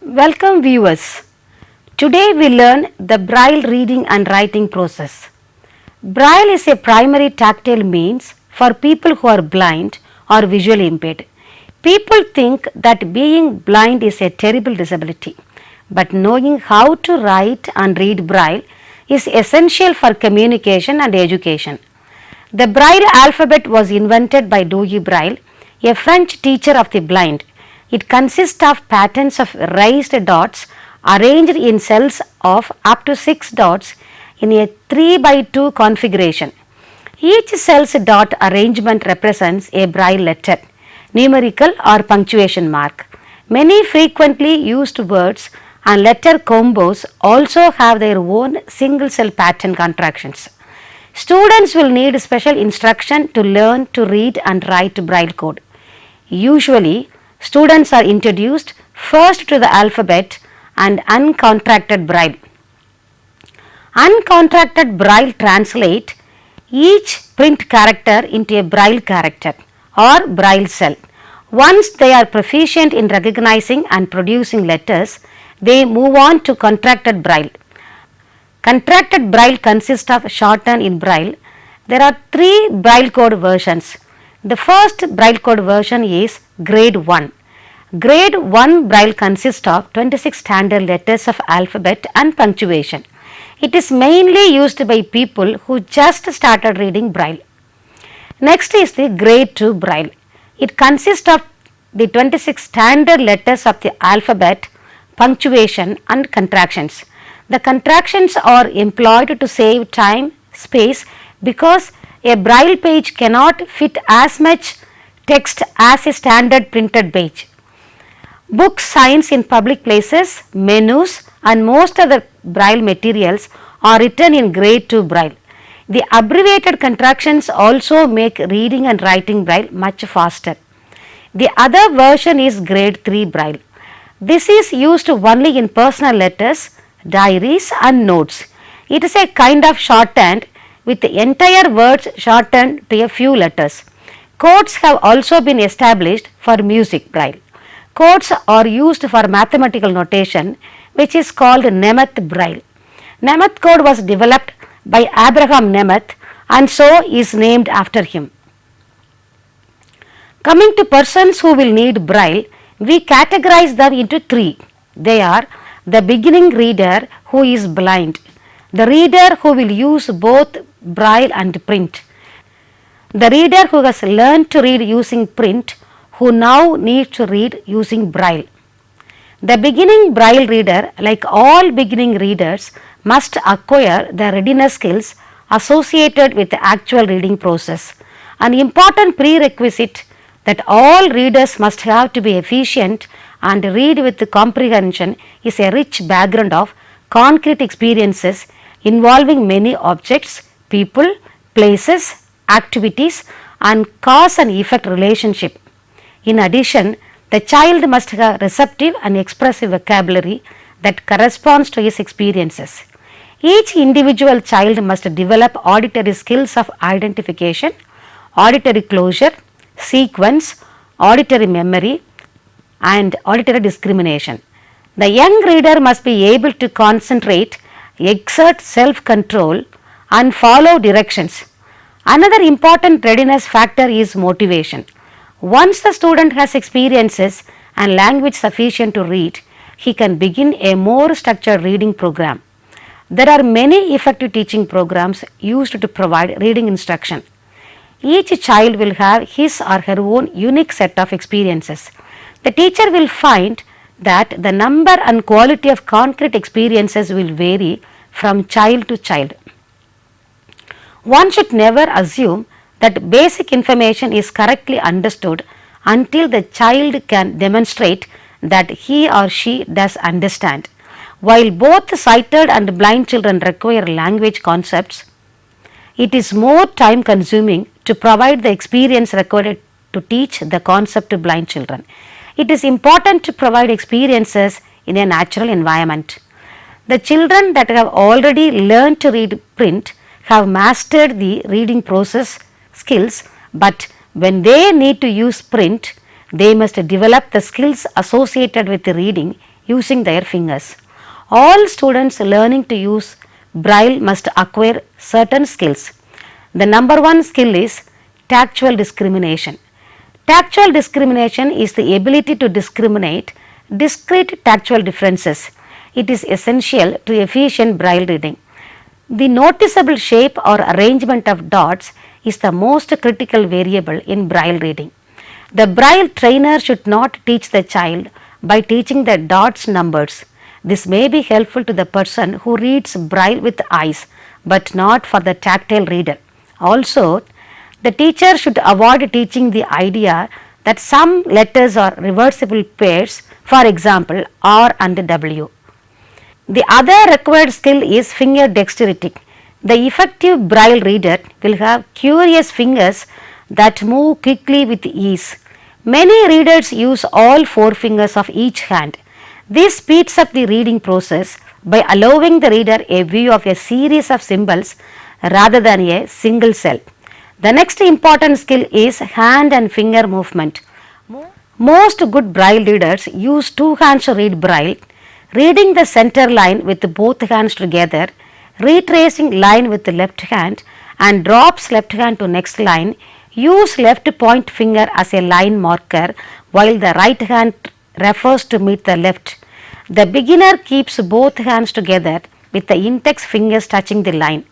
Welcome viewers. Today we learn the Braille reading and writing process. Braille is a primary tactile means for people who are blind or visually impaired. People think that being blind is a terrible disability, but knowing how to write and read Braille is essential for communication and education. The Braille alphabet was invented by Louis Braille, a French teacher of the blind. It consists of patterns of raised dots arranged in cells of up to 6 dots in a 3 by 2 configuration. Each cell's dot arrangement represents a Braille letter, numerical or punctuation mark. Many frequently used words and letter combos also have their own single cell pattern contractions. Students will need special instruction to learn to read and write Braille code. Usually, students are introduced first to the alphabet and uncontracted Braille. Uncontracted Braille translate each print character into a Braille character or Braille cell. Once they are proficient in recognizing and producing letters, they move on to contracted Braille. Contracted Braille consists of shorthand in Braille. There are 3 Braille code versions. The first Braille code version is Grade 1. Grade 1 Braille consists of 26 standard letters of alphabet and punctuation. It is mainly used by people who just started reading Braille. Next is the Grade 2 Braille. It consists of the 26 standard letters of the alphabet, punctuation and contractions. The contractions are employed to save time, space because a Braille page cannot fit as much text as a standard printed page. Books, signs in public places, menus and most other Braille materials are written in Grade 2 Braille. The abbreviated contractions also make reading and writing Braille much faster. The other version is Grade 3 Braille. This is used only in personal letters, diaries and notes. It is a kind of shorthand with the entire words shortened to a few letters. Codes have also been established for music Braille. Codes are used for mathematical notation, which is called Nemeth Braille. Nemeth code was developed by Abraham Nemeth and so is named after him. Coming to persons who will need Braille, we categorize them into 3. They are the beginning reader who is blind, the reader who will use both Braille and print, the reader who has learned to read using print who now needs to read using Braille. The beginning Braille reader, like all beginning readers, must acquire the readiness skills associated with the actual reading process. An important prerequisite that all readers must have to be efficient and read with comprehension is a rich background of concrete experiences involving many objects, people, places, activities and cause and effect relationship. In addition, the child must have receptive and expressive vocabulary that corresponds to his experiences. Each individual child must develop auditory skills of identification, auditory closure, sequence, auditory memory and auditory discrimination. The young reader must be able to concentrate, exert self-control and follow directions. Another important readiness factor is motivation. Once the student has experiences and language sufficient to read, he can begin a more structured reading program. There are many effective teaching programs used to provide reading instruction. Each child will have his or her own unique set of experiences. The teacher will find that the number and quality of concrete experiences will vary from child to child. One should never assume that basic information is correctly understood until the child can demonstrate that he or she does understand. While both sighted and blind children require language concepts, it is more time consuming to provide the experience required to teach the concept to blind children. It is important to provide experiences in a natural environment. The children that have already learned to read print have mastered the reading process skills, but when they need to use print, they must develop the skills associated with the reading using their fingers. All students learning to use Braille must acquire certain skills. The number one skill is tactual discrimination. Tactual discrimination is the ability to discriminate discrete tactual differences. It is essential to efficient Braille reading. The noticeable shape or arrangement of dots is the most critical variable in Braille reading. The Braille trainer should not teach the child by teaching the dots numbers. This may be helpful to the person who reads Braille with eyes, but not for the tactile reader. Also, the teacher should avoid teaching the idea that some letters are reversible pairs, for example, R and W. The other required skill is finger dexterity. The effective Braille reader will have curious fingers that move quickly with ease. Many readers use all four fingers of each hand. This speeds up the reading process by allowing the reader a view of a series of symbols rather than a single cell. The next important skill is hand and finger movement. Most good Braille readers use two hands to read Braille, reading the center line with both hands together, retracing line with the left hand, and drops left hand to next line. Use left point finger as a line marker while the right hand refers to meet the left. The beginner keeps both hands together with the index fingers touching the line.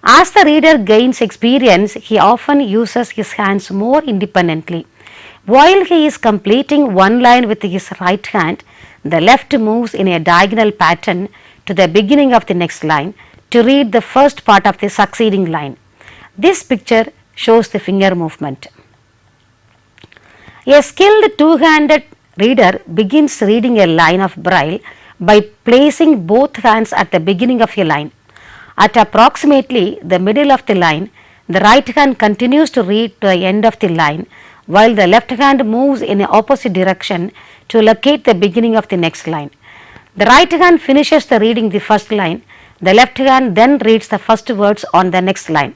As the reader gains experience, he often uses his hands more independently. While he is completing one line with his right hand, the left moves in a diagonal pattern to the beginning of the next line to read the first part of the succeeding line. This picture shows the finger movement. A skilled two-handed reader begins reading a line of Braille by placing both hands at the beginning of a line. At approximately the middle of the line, the right hand continues to read to the end of the line, while the left hand moves in the opposite direction to locate the beginning of the next line. The right hand finishes the reading the first line, the left hand then reads the first words on the next line,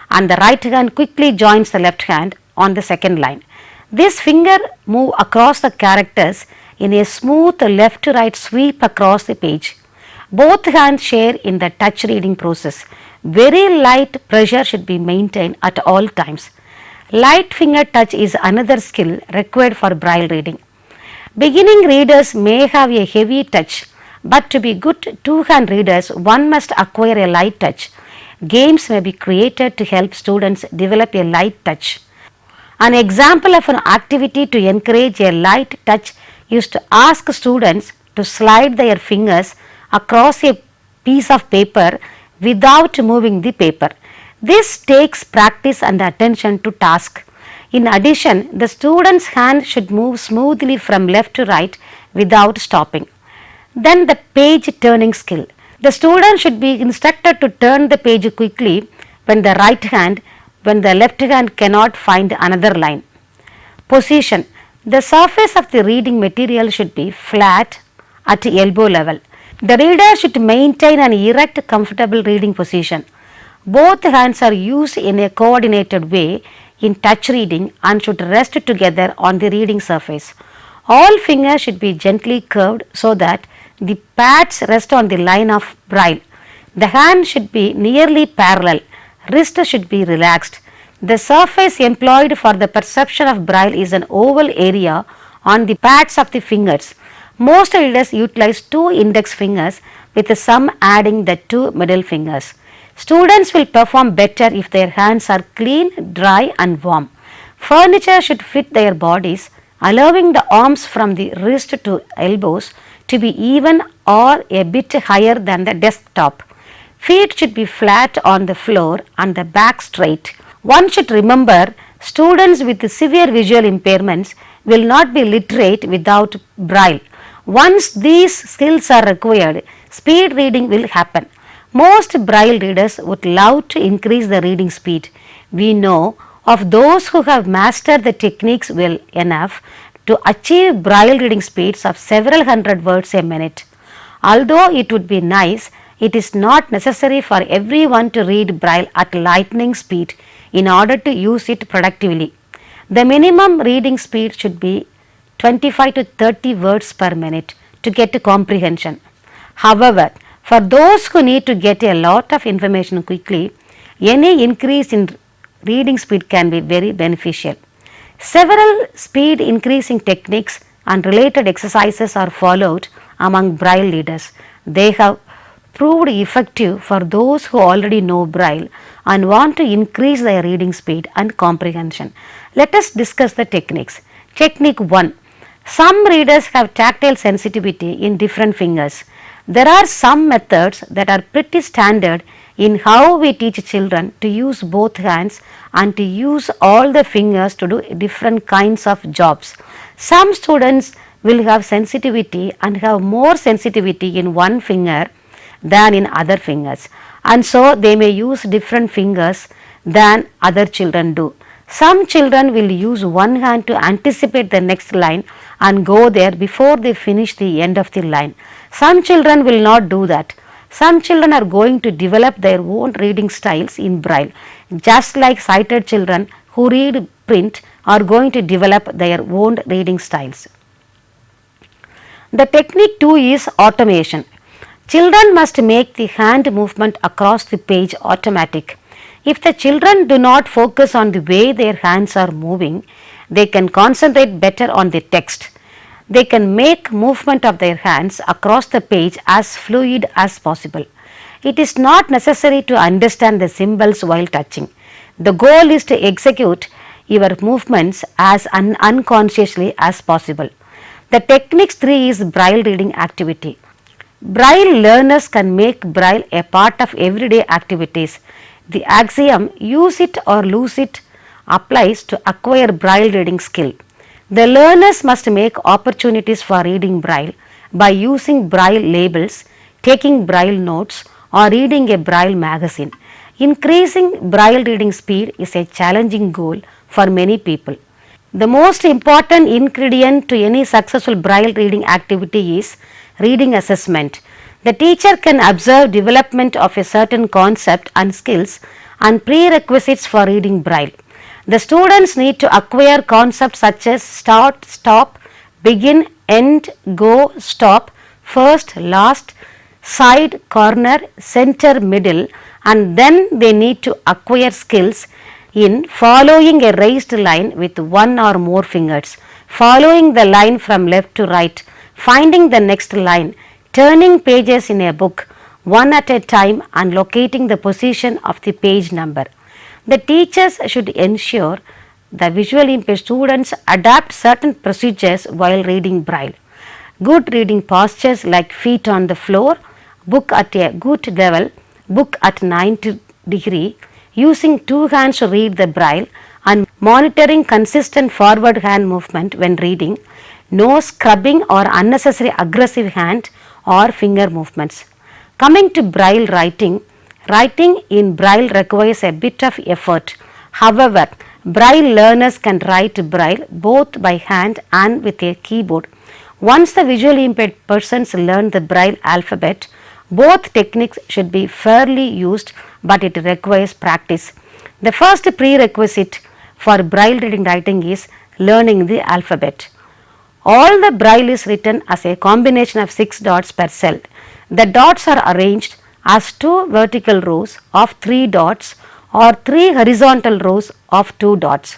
and the right hand quickly joins the left hand on the second line. This finger move across the characters in a smooth left to right sweep across the page. Both hands share in the touch reading process. Very light pressure should be maintained at all times. Light finger touch is another skill required for Braille reading. Beginning readers may have a heavy touch, but to be good two-hand readers, one must acquire a light touch. Games may be created to help students develop a light touch. An example of an activity to encourage a light touch is to ask students to slide their fingers across a piece of paper without moving the paper. This takes practice and attention to task. In addition, the student's hand should move smoothly from left to right without stopping. Then the page turning skill. The student should be instructed to turn the page quickly when the left hand cannot find another line. Position. The surface of the reading material should be flat at elbow level. The reader should maintain an erect, comfortable reading position. Both hands are used in a coordinated way in touch reading and should rest together on the reading surface. All fingers should be gently curved so that the pads rest on the line of Braille. The hand should be nearly parallel. Wrist should be relaxed. The surface employed for the perception of Braille is an oval area on the pads of the fingers. Most readers utilize two index fingers, with some adding the two middle fingers. Students will perform better if their hands are clean, dry and warm. Furniture should fit their bodies, allowing the arms from the wrist to elbows to be even or a bit higher than the desktop. Feet should be flat on the floor and the back straight. One should remember, students with severe visual impairments will not be literate without Braille. Once these skills are required, speed reading will happen. Most Braille readers would love to increase the reading speed. We know of those who have mastered the techniques well enough to achieve Braille reading speeds of several hundred words a minute. Although it would be nice, it is not necessary for everyone to read Braille at lightning speed in order to use it productively. The minimum reading speed should be 25 to 30 words per minute to get to comprehension. However, for those who need to get a lot of information quickly, any increase in reading speed can be very beneficial. Several speed increasing techniques and related exercises are followed among Braille leaders. They have proved effective for those who already know Braille and want to increase their reading speed and comprehension. Let us discuss the techniques. Technique 1. Some readers have tactile sensitivity in different fingers. There are some methods that are pretty standard in how we teach children to use both hands and to use all the fingers to do different kinds of jobs. Some students will have sensitivity and have more sensitivity in one finger than in other fingers, and so they may use different fingers than other children do. Some children will use one hand to anticipate the next line and go there before they finish the end of the line. Some children will not do that. Some children are going to develop their own reading styles in Braille, just like sighted children who read print are going to develop their own reading styles. The technique 2 is automation. Children must make the hand movement across the page automatic. If the children do not focus on the way their hands are moving, they can concentrate better on the text. They can make movement of their hands across the page as fluid as possible. It is not necessary to understand the symbols while touching. The goal is to execute your movements as unconsciously as possible. The technique 3 is Braille reading activity. Braille learners can make Braille a part of everyday activities. The axiom use it or lose it applies to acquire Braille reading skill. The learners must make opportunities for reading Braille by using Braille labels, taking Braille notes, or reading a Braille magazine. Increasing Braille reading speed is a challenging goal for many people. The most important ingredient to any successful Braille reading activity is reading assessment. The teacher can observe development of a certain concept and skills and prerequisites for reading Braille. The students need to acquire concepts such as start, stop, begin, end, go, stop, first, last, side, corner, center, middle, and then they need to acquire skills in following a raised line with one or more fingers, following the line from left to right, finding the next line, turning pages in a book one at a time and locating the position of the page number. The teachers should ensure the visually impaired students adapt certain procedures while reading Braille. Good reading postures like feet on the floor, book at a good level, book at 90 degree, using two hands to read the Braille and monitoring consistent forward hand movement when reading, no scrubbing or unnecessary aggressive hand or finger movements. Coming to Braille writing, writing in Braille requires a bit of effort. However, Braille learners can write Braille both by hand and with a keyboard. Once the visually impaired persons learn the Braille alphabet, both techniques should be fairly used, but it requires practice. The first prerequisite for Braille reading writing is learning the alphabet. All the Braille is written as a combination of 6 dots per cell. The dots are arranged as 2 vertical rows of 3 dots or 3 horizontal rows of 2 dots.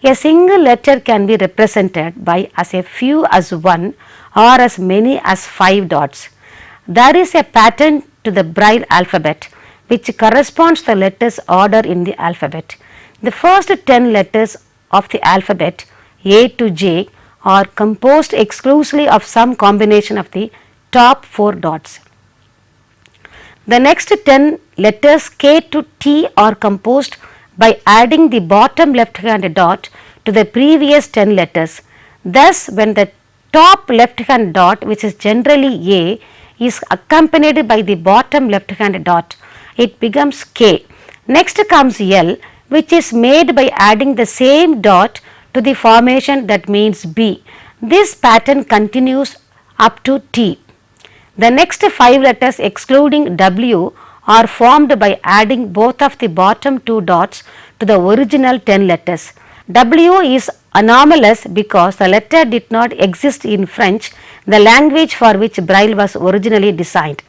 A single letter can be represented by as few as 1 or as many as 5 dots. There is a pattern to the Braille alphabet which corresponds to the letters order in the alphabet. The first 10 letters of the alphabet A to J are composed exclusively of some combination of the top 4 dots. The next 10 letters K to T are composed by adding the bottom left hand dot to the previous 10 letters. Thus, when the top left hand dot, which is generally A, is accompanied by the bottom left hand dot, it becomes K. Next comes L, which is made by adding the same dot to the formation that means B. This pattern continues up to T. The next 5 letters excluding W are formed by adding both of the bottom 2 dots to the original 10 letters. W is anomalous because the letter did not exist in French, the language for which Braille was originally designed.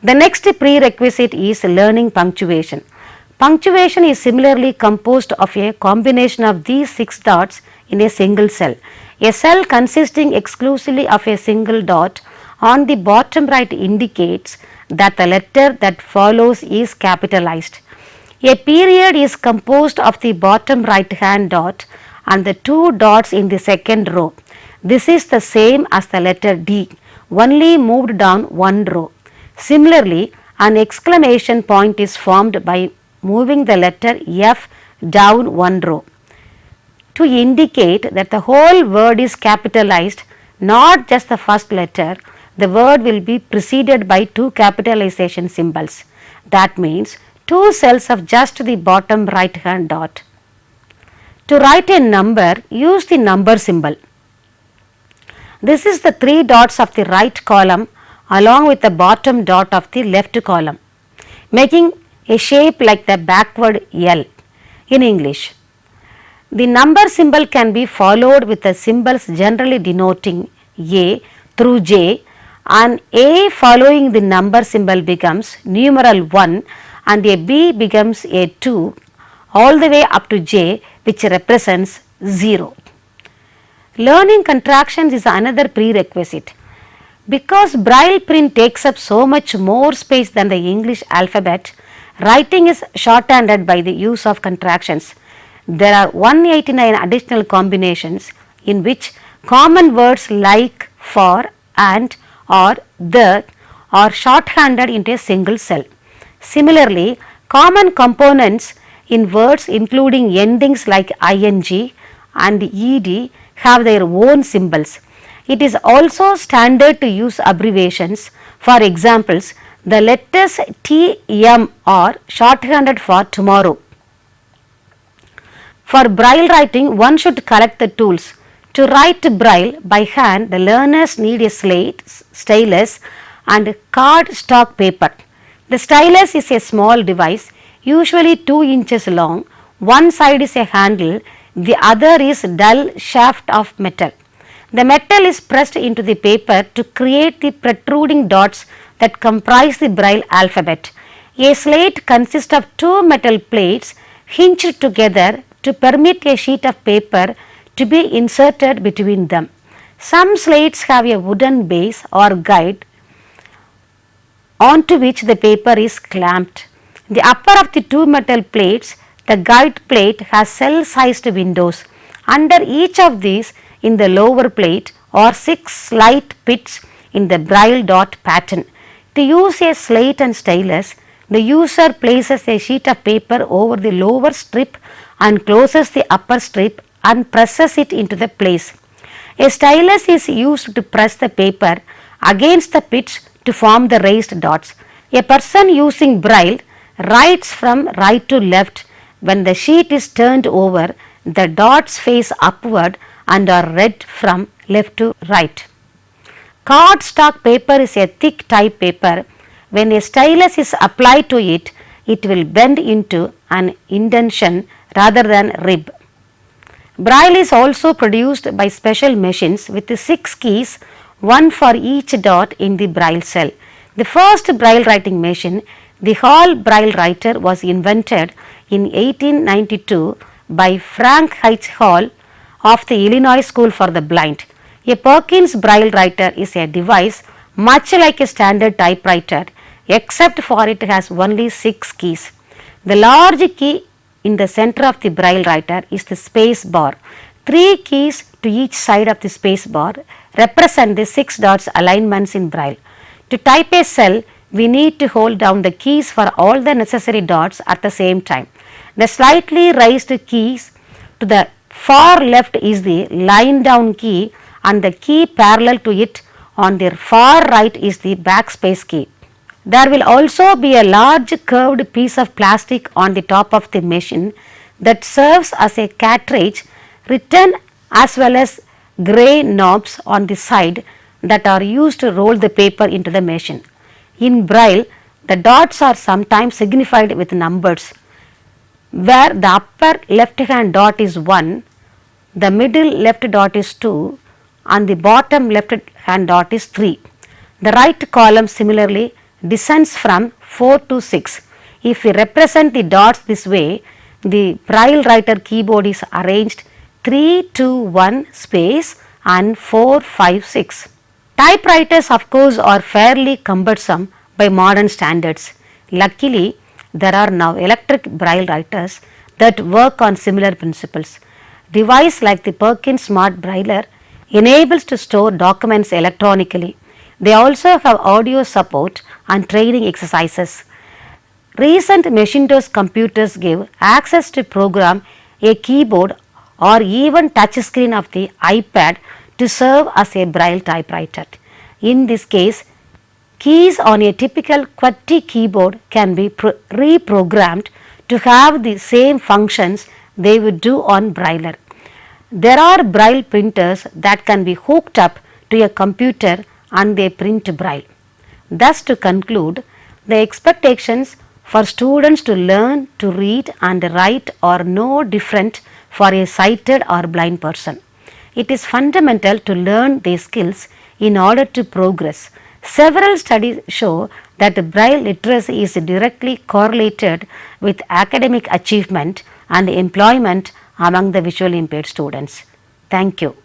The next prerequisite is learning punctuation. Punctuation is similarly composed of a combination of these 6 dots in a single cell. A cell consisting exclusively of a single dot on the bottom right indicates that the letter that follows is capitalized. A period is composed of the bottom right hand dot and the 2 dots in the second row. This is the same as the letter D, only moved down 1 row. Similarly, an exclamation point is formed by moving the letter F down 1 row. To indicate that the whole word is capitalized, not just the first letter, the word will be preceded by 2 capitalization symbols. That means 2 cells of just the bottom right hand dot. To write a number, use the number symbol. This is the 3 dots of the right column along with the bottom dot of the left column, making a shape like the backward L in English. The number symbol can be followed with the symbols generally denoting A through J, and A following the number symbol becomes numeral 1 and a B becomes a 2 all the way up to J, which represents 0. Learning contractions is another prerequisite. Because Braille print takes up so much more space than the English alphabet, writing is shorthanded by the use of contractions. There are 189 additional combinations in which common words like for, and, or, the are shorthanded into a single cell. Similarly, common components in words including endings like ing and ed have their own symbols. It is also standard to use abbreviations. For examples, the letters T, M are shorthanded for tomorrow. For Braille writing, one should collect the tools. To write Braille by hand, the learners need a slate, stylus and cardstock paper. The stylus is a small device, usually 2 inches long. One side is a handle, the other is dull shaft of metal. The metal is pressed into the paper to create the protruding dots that comprise the Braille alphabet. A slate consists of 2 metal plates hinged together to permit a sheet of paper to be inserted between them. Some slates have a wooden base or guide onto which the paper is clamped. The upper of the 2 metal plates, the guide plate, has cell-sized windows. Under each of these, in the lower plate, are 6 slight pits in the Braille dot pattern. To use a slate and stylus, the user places a sheet of paper over the lower strip and closes the upper strip and presses it into the place. A stylus is used to press the paper against the pits to form the raised dots. A person using Braille writes from right to left. When the sheet is turned over, the dots face upward and are read from left to right. Cardstock paper is a thick type paper. When a stylus is applied to it, it will bend into an indentation rather than rib. Braille is also produced by special machines with 6 keys, one for each dot in the Braille cell. The first Braille writing machine, the Hall Braille Writer, was invented in 1892 by Frank H. Hall of the Illinois School for the Blind. A Perkins Braille writer is a device much like a standard typewriter, except for it has only 6 keys. The large key in the center of the Braille writer is the space bar. 3 keys to each side of the space bar represent the 6 dots alignments in Braille. To type a cell, we need to hold down the keys for all the necessary dots at the same time. The slightly raised keys to the far left is the line down key, and the key parallel to it on the far right is the backspace key. There will also be a large curved piece of plastic on the top of the machine that serves as a cartridge, written as well as grey knobs on the side that are used to roll the paper into the machine. In Braille, the dots are sometimes signified with numbers, where the upper left hand dot is 1, The middle left dot is 2 and the bottom left hand dot is 3. The right column similarly descends from 4 to 6. If we represent the dots this way, the Braille writer keyboard is arranged 3, 2, 1 space and 4, 5, 6. Typewriters of course are fairly cumbersome by modern standards. Luckily, there are now electric Braille writers that work on similar principles. Device like the Perkins Smart Brailler enables to store documents electronically. They also have audio support and training exercises. Recent Macintosh computers give access to program a keyboard or even touchscreen of the iPad to serve as a Braille typewriter. In this case, keys on a typical QWERTY keyboard can be reprogrammed to have the same functions they would do on Brailler. There are Braille printers that can be hooked up to a computer and they print Braille. Thus, to conclude, the expectations for students to learn to read and write are no different for a sighted or blind person. It is fundamental to learn these skills in order to progress. Several studies show that Braille literacy is directly correlated with academic achievement and employment among the visually impaired students. Thank you.